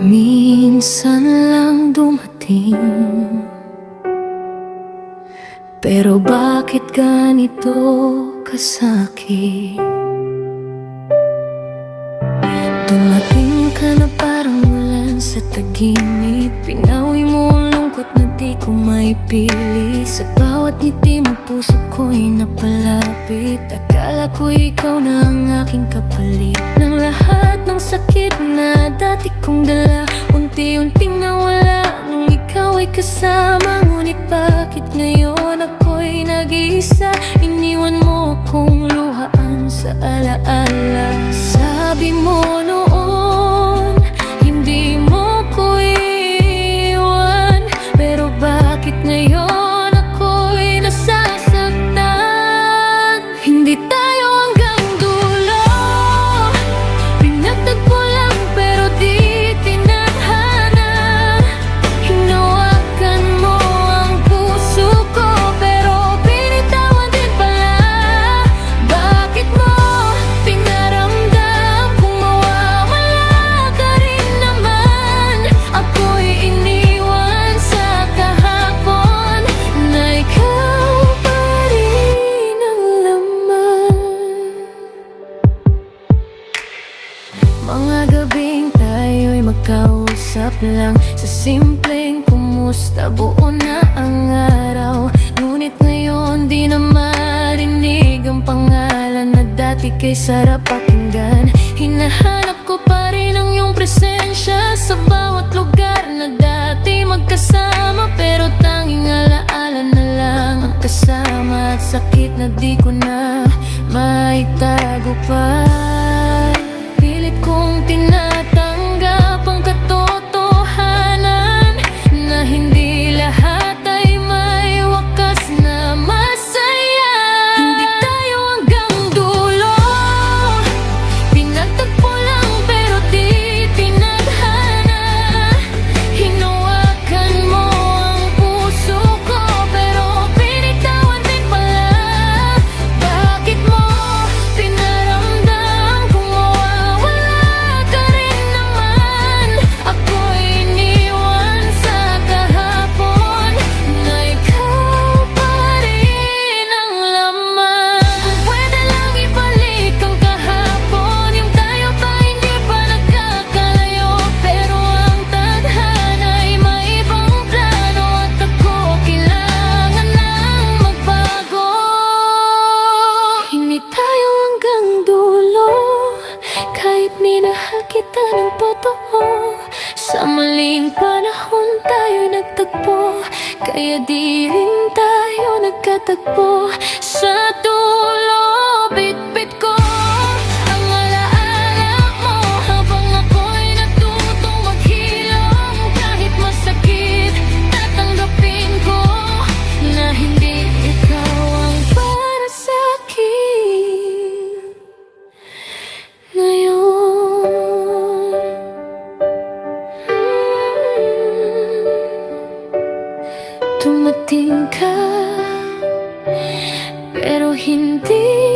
Minsan lang dumating, pero bakit ganito ka sa'kin? Dumating ka na parang ulan sa taginip, pinawi mo ang lungkot na di ko maipili. Sa bawat ngiti mo puso ko'y napalapit, akala ko ikaw na ang aking kapalit. Nang lahat ng sakit na dati kong dala, unti-unting nawala nung ikaw ay kasama. Ngunit bakit ngayon ako'y nag-iisa? Iniwan mo akong luhaan sa alaala. Sabi mo noon, hindi mo ko iiwan, pero bakit ngayon ako'y nasasaktan? Hindi tayo hanggang dulo, pinagtagpo lang pero di tinadhana. Hinawakan mo ang puso ko pero binitawan din pala. Bakit mo pinaramdam kung mawawala ka rin naman? Ako'y iniwan sa kahapon na ikaw pa rin ang laman. Mga gabing tayo'y magkausap lang sa simpleng kumusta, buo na ang araw. Ngunit ngayon di na marinig ang pangalan na dati kay sarap pakinggan. Hinahanap ko pa rin ang iyong presensya sa bawat lugar na dati magkasama, pero tanging alaala na lang ang kasama at sakit na di ko na maitago pa. Pilit kong tinatanggap ang katotohanan na hindi lahat ay may wakas na masaya. Hindi tayo hanggang dulo, pinagtagpo lang pero di tinadhana. Hinawakan mo ang puso ko pero binitawan din pala. Bakit mo pinaramdam kung mawawala ka rin naman? Ako'y iniwan sa kahapon na ikaw pa rin ang laman. Kung pwede lang ibalik ang kahapon, yung tayo pa hindi pa nagkakalayo, pero ang tadhana'y may ibang plano at ako kailangan nang magbago. Hindi tayo hanggang dulo, kahit minahal kita ng totoo. Sa maling panahon tayo nagtagpo, kaya di rin tayo nagkatagpo. Sa dulo, bit-bit ko ang alaala mo habang ako'y natutong maghilom. Kahit masakit, tatanggapin ko na hindi ikaw ang para sa'kin ngayon. Dumating ka, pero hindi